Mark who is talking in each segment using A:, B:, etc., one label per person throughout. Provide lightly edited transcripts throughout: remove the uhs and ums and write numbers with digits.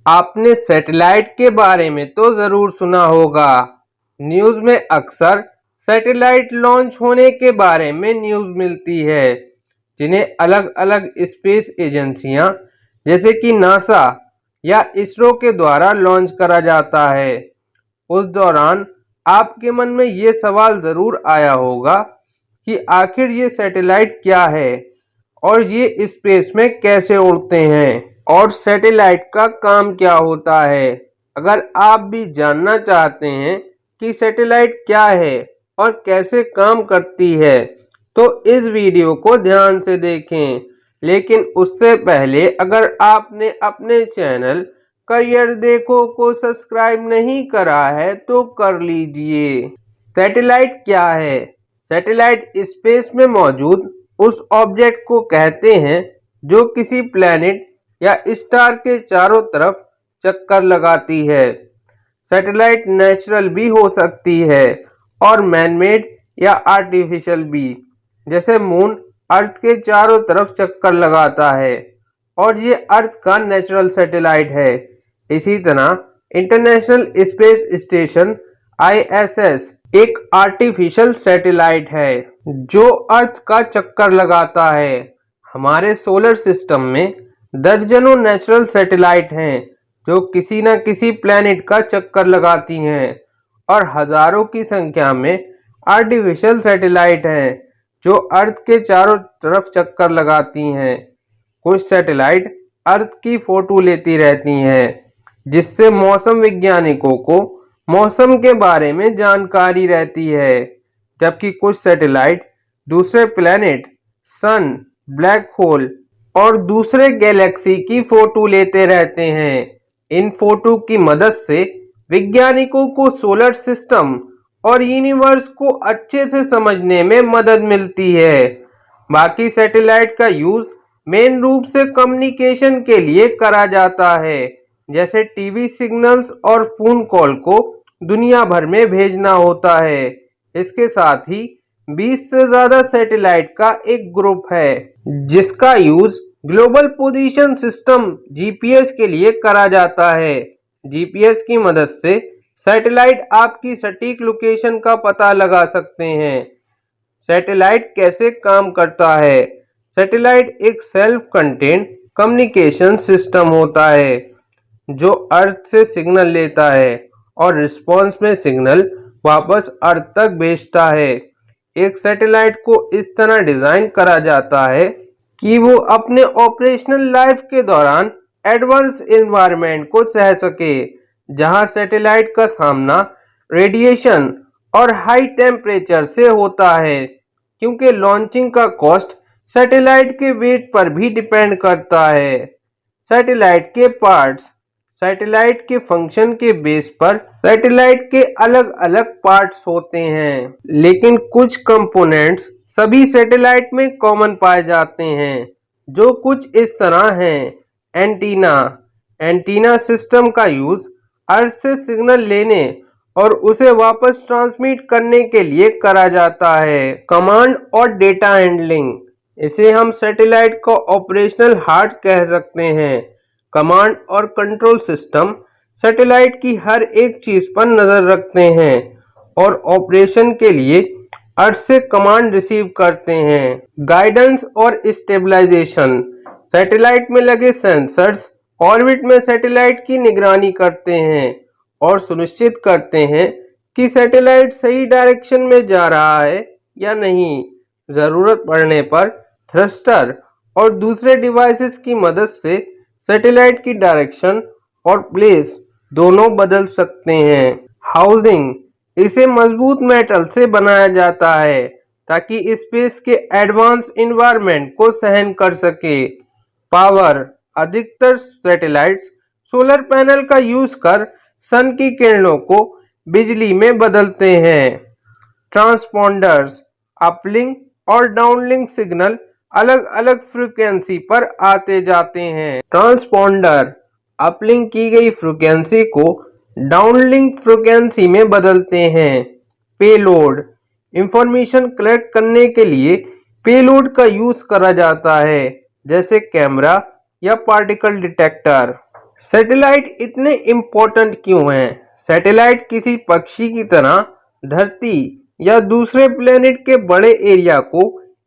A: आपने सैटेलाइट के बारे में तो जरूर सुना होगा। न्यूज़ में अक्सर सैटेलाइट लॉन्च होने के बारे में न्यूज़ मिलती है, जिन्हें अलग अलग स्पेस एजेंसियां जैसे कि नासा या इसरो के द्वारा लॉन्च करा जाता है। उस दौरान आपके मन में ये सवाल जरूर आया होगा कि आखिर ये सैटेलाइट क्या है और ये स्पेस में कैसे उड़ते हैं और सैटेलाइट का काम क्या होता है। अगर आप भी जानना चाहते हैं कि सैटेलाइट क्या है और कैसे काम करती है तो इस वीडियो को ध्यान से देखें। लेकिन उससे पहले अगर आपने अपने चैनल करियर देखो को सब्सक्राइब नहीं करा है तो कर लीजिए। सैटेलाइट क्या है? सैटेलाइट स्पेस में मौजूद उस ऑब्जेक्ट को कहते हैं जो किसी प्लैनेट या स्टार के चारों तरफ चक्कर लगाती है। सैटेलाइट नेचुरल भी हो सकती है और मैनमेड या आर्टिफिशियल भी, जैसे मून अर्थ के चारों तरफ चक्कर लगाता है और ये अर्थ का नेचुरल सैटेलाइट है। इसी तरह इंटरनेशनल स्पेस स्टेशन ISS एक आर्टिफिशियल सैटेलाइट है जो अर्थ का चक्कर लगाता है। हमारे सोलर सिस्टम में दर्जनों नेचुरल सैटेलाइट हैं जो किसी न किसी प्लैनेट का चक्कर लगाती हैं और हजारों की संख्या में आर्टिफिशियल सैटेलाइट हैं जो अर्थ के चारों तरफ चक्कर लगाती हैं। कुछ सैटेलाइट अर्थ की फोटो लेती रहती हैं जिससे मौसम वैज्ञानिकों को मौसम के बारे में जानकारी रहती है, जबकि कुछ सैटेलाइट दूसरे प्लैनेट, सन, ब्लैक होल और दूसरे गैलेक्सी की फोटो लेते रहते हैं। इन फोटो की मदद से वैज्ञानिकों को सोलर सिस्टम और यूनिवर्स को अच्छे से समझने में मदद मिलती है। बाकी सैटेलाइट का यूज मेन रूप से कम्युनिकेशन के लिए करा जाता है, जैसे टीवी सिग्नल्स और फोन कॉल को दुनिया भर में भेजना होता है। इसके साथ ही 20 से ज्यादा सैटेलाइट का एक ग्रुप है जिसका use global position system GPS के लिए करा जाता है। GPS की मदद से सैटेलाइट आपकी सटीक लोकेशन का पता लगा सकते हैं। सैटेलाइट कैसे काम करता है? सैटेलाइट एक सेल्फ कंटेन्ड कम्युनिकेशन सिस्टम होता है जो अर्थ से सिग्नल लेता है और रिस्पॉन्स में सिग्नल वापस अर्थ तक भेजता है। एक सैटेलाइट को इस तरह डिजाइन करा जाता है कि वो अपने ऑपरेशनल लाइफ के दौरान एडवांस एनवायरनमेंट को सह सके, जहां सैटेलाइट का सामना रेडिएशन और हाई टेम्परेचर से होता है। क्योंकि लॉन्चिंग का कॉस्ट सैटेलाइट के वेट पर भी डिपेंड करता है। सैटेलाइट के पार्ट्स, सैटेलाइट के फंक्शन के बेस पर सैटेलाइट के अलग अलग पार्ट्स होते हैं, लेकिन कुछ कंपोनेंट्स सभी सैटेलाइट में कॉमन पाए जाते हैं, जो कुछ इस तरह हैं। एंटीना, एंटीना सिस्टम का यूज अर्थ से सिग्नल लेने और उसे वापस ट्रांसमिट करने के लिए करा जाता है। कमांड और डेटा हैंडलिंग, इसे हम सैटेलाइट का ऑपरेशनल हार्ट कह सकते हैं। कमांड और कंट्रोल सिस्टम सैटेलाइट की हर एक चीज पर नजर रखते हैं और ऑपरेशन के लिए अर्थ से कमांड रिसीव करते हैं। गाइडेंस और स्टेबलाइजेशन, सैटेलाइट में लगे सेंसर्स ऑर्बिट में सैटेलाइट की निगरानी करते हैं और सुनिश्चित करते हैं कि सैटेलाइट सही डायरेक्शन में जा रहा है या नहीं। जरूरत पड़ने पर थ्रस्टर और दूसरे डिवाइसेस की मदद से सैटेलाइट की डायरेक्शन और प्लेस दोनों बदल सकते हैं। हाउसिंग, इसे मजबूत मेटल से बनाया जाता है ताकि स्पेस के एडवांस एनवायरनमेंट को सहन कर सके। पावर, अधिकतर सैटेलाइट्स सोलर पैनल का यूज कर सन की किरणों को बिजली में बदलते हैं। ट्रांसपोंडर्स, अपलिंक और डाउनलिंक सिग्नल अलग अलग फ्रीक्वेंसी पर आते जाते हैं। ट्रांसपोंडर अपलिंक की गई फ्रीक्वेंसी को डाउनलिंक फ्रीक्वेंसी में बदलते हैं। पेलोड, इंफॉर्मेशन कलेक्ट करने के लिए पेलोड का यूज करा जाता है, जैसे कैमरा या पार्टिकल डिटेक्टर। सैटेलाइट इतने इम्पोर्टेंट क्यों हैं? सैटेलाइट किसी पक्षी की तरह धरती या दूसरे प्लेनेट के बड़े एरिया को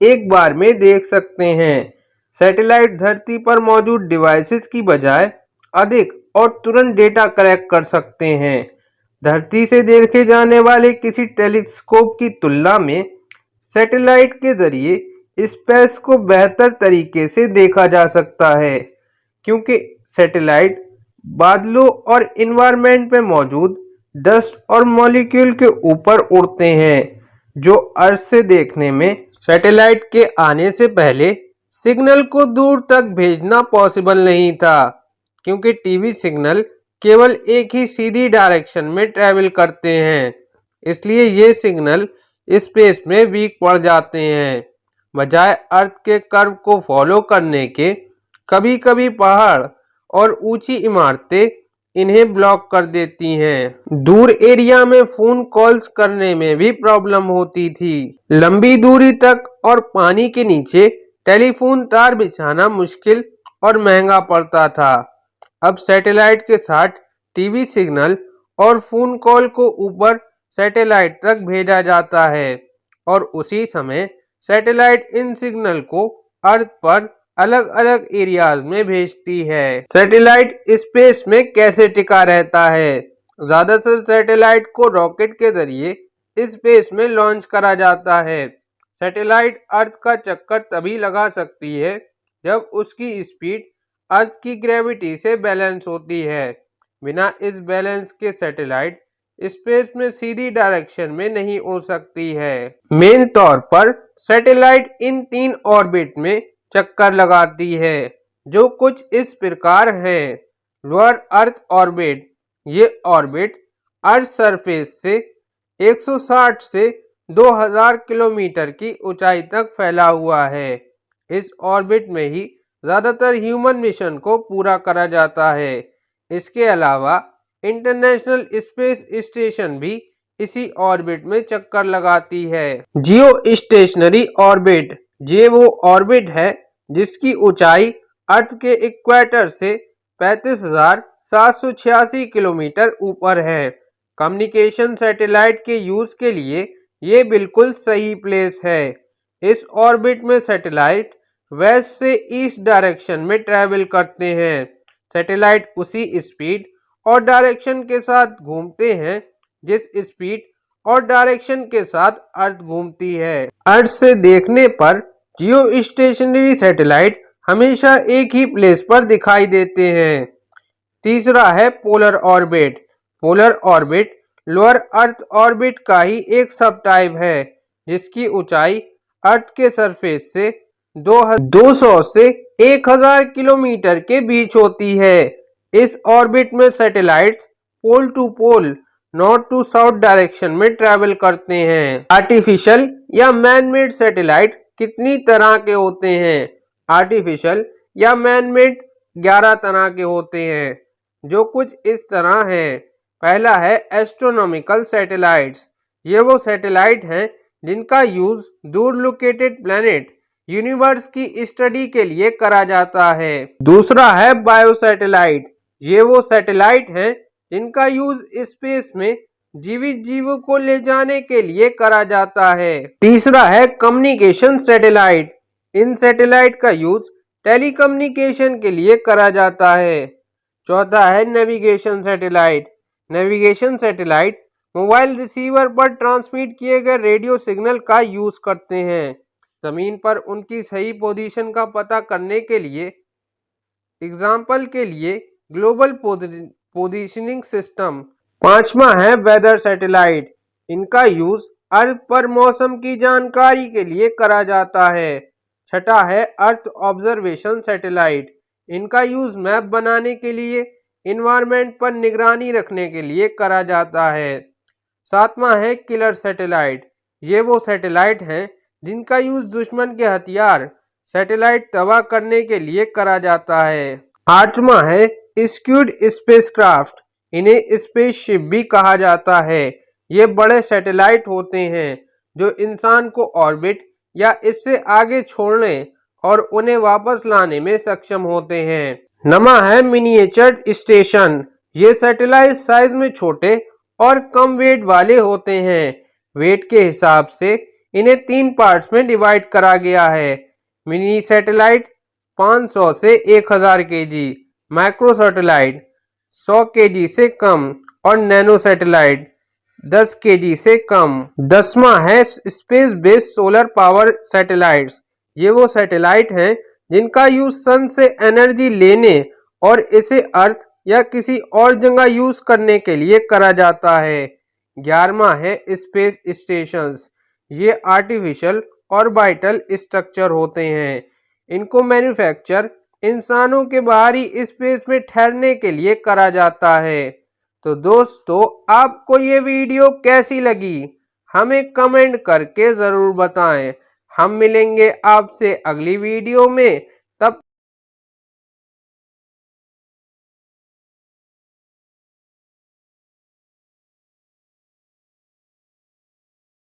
A: एक बार में देख सकते हैं। सैटेलाइट धरती पर मौजूद डिवाइसेस की बजाय अधिक और तुरंत डेटा कलेक्ट कर सकते हैं। धरती से देखे जाने वाले किसी टेलीस्कोप की तुलना में सैटेलाइट के जरिए स्पेस को बेहतर तरीके से देखा जा सकता है, क्योंकि सैटेलाइट बादलों और इन्वायरमेंट में मौजूद डस्ट और मॉलिक्यूल के ऊपर उड़ते हैं, जो अर्थ से देखने में सैटेलाइट के आने से पहले सिग्नल को दूर तक भेजना पॉसिबल नहीं था, क्योंकि टीवी सिग्नल केवल एक ही सीधी डायरेक्शन में ट्रैवल करते हैं। इसलिए ये सिग्नल स्पेस में वीक पड़ जाते हैं। बजाय अर्थ के कर्व को फॉलो करने के, कभी कभी पहाड़ और ऊंची इमारतें इन्हें ब्लॉक कर देती हैं। दूर एरिया में फोन कॉल्स करने में भी प्रॉब्लम होती थी। लंबी दूरी तक और पानी के नीचे टेलीफोन तार बिछाना मुश्किल और महंगा पड़ता था। अब सैटेलाइट के साथ टीवी सिग्नल और फोन कॉल को ऊपर सैटेलाइट तक भेजा जाता है और उसी समय सैटेलाइट इन सिग्नल को अर्थ पर अलग अलग एरियाज में भेजती है। सैटेलाइट स्पेस में कैसे टिका रहता है? ज्यादातर सैटेलाइट को रॉकेट के जरिए स्पेस में लॉन्च करा जाता है। सैटेलाइट अर्थ का चक्कर तभी लगा सकती है जब उसकी स्पीड अर्थ की ग्रेविटी से बैलेंस होती है। बिना इस बैलेंस के सैटेलाइट स्पेस में सीधी डायरेक्शन में नहीं उड़ सकती है। मेन तौर पर सैटेलाइट इन 3 ऑर्बिट में चक्कर लगाती है, जो कुछ इस प्रकार हैं। लोअर अर्थ ऑर्बिट, ये ऑर्बिट अर्थ सरफेस से 160 से 2000 किलोमीटर की ऊंचाई तक फैला हुआ है। इस ऑर्बिट में ही ज्यादातर ह्यूमन मिशन को पूरा करा जाता है। इसके अलावा इंटरनेशनल स्पेस स्टेशन भी इसी ऑर्बिट में चक्कर लगाती है। जियो स्टेशनरी ऑर्बिट, ये वो ऑर्बिट है जिसकी ऊंचाई अर्थ के इक्वेटर से 35,786 किलोमीटर ऊपर है। कम्युनिकेशन सैटेलाइट के यूज के लिए ये बिल्कुल सही प्लेस है। इस ऑर्बिट में सैटेलाइट वेस्ट से ईस्ट डायरेक्शन में ट्रैवल करते हैं। सैटेलाइट उसी स्पीड और डायरेक्शन के साथ घूमते हैं जिस स्पीड और डायरेक्शन के साथ अर्थ घूमती है। अर्थ से देखने पर जियो स्टेशनरी सैटेलाइट हमेशा एक ही प्लेस पर दिखाई देते हैं। तीसरा है polar orbit. Polar orbit lower earth orbit का ही एक सब टाइप है, जिसकी ऊंचाई अर्थ के सरफेस से 200 से 1000 किलोमीटर के बीच होती है। इस ऑर्बिट में satellites pole to pole, north to south direction में ट्रैवल करते हैं। आर्टिफिशियल या मैन मेड सैटेलाइट कितनी तरह के होते हैं? आर्टिफिशियल या मैन मेड 11 तरह के होते हैं, जो कुछ इस तरह हैं। पहला है एस्ट्रोनॉमिकल सैटेलाइट्स। ये वो सैटेलाइट हैं जिनका यूज दूर लोकेटेड प्लैनेट यूनिवर्स की स्टडी के लिए करा जाता है। दूसरा है बायो सैटेलाइट। ये वो सैटेलाइट हैं जिनका यूज स्पेस में जीवित जीवों को ले जाने के लिए करा जाता है। तीसरा है कम्युनिकेशन सैटेलाइट। इन सैटेलाइट का यूज टेलीकम्युनिकेशन के लिए करा जाता है। चौथा है navigation satellite. Navigation satellite mobile receiver पर ट्रांसमिट किए गए रेडियो सिग्नल का यूज करते हैं जमीन पर उनकी सही पोजीशन का पता करने के लिए। एग्जाम्पल के लिए ग्लोबल पोजीशनिंग सिस्टम। पांचवा है वेदर सैटेलाइट। इनका यूज अर्थ पर मौसम की जानकारी के लिए करा जाता है। छठा है अर्थ ऑब्जर्वेशन सैटेलाइट। इनका यूज मैप बनाने के लिए, इन्वायरमेंट पर निगरानी रखने के लिए करा जाता है। सातवां है किलर सैटेलाइट। ये वो सैटेलाइट हैं जिनका यूज दुश्मन के हथियार सैटेलाइट तबाह करने के लिए करा जाता है। आठवां है स्क्यूड स्पेसक्राफ्ट। इन्हें स्पेसशिप भी कहा जाता है। ये बड़े सैटेलाइट होते हैं जो इंसान को ऑर्बिट या इससे आगे छोड़ने और उन्हें वापस लाने में सक्षम होते हैं। नमा है मिनिएचर स्टेशन। ये सैटेलाइट साइज में छोटे और कम वेट वाले होते हैं। वेट के हिसाब से इन्हें 3 पार्ट्स में डिवाइड करा गया है। मिनी सैटेलाइट 500 से 1000 केजी, माइक्रो सैटेलाइट 100 केजी से कम और नैनो सैटेलाइट 10 केजी से कम। 10वां है space based solar power satellites. ये वो सैटेलाइट हैं जिनका यूज सन से एनर्जी लेने और इसे अर्थ या किसी और जगह यूज करने के लिए करा जाता है। 11वां है स्पेस स्टेशंस। ये आर्टिफिशियल ऑर्बिटल स्ट्रक्चर होते हैं। इनको मैन्युफैक्चर इंसानों के बाहरी स्पेस में ठहरने के लिए करा जाता है। तो दोस्तों, आपको ये वीडियो कैसी लगी हमें कमेंट करके ज़रूर बताएं। हम मिलेंगे आपसे अगली वीडियो में।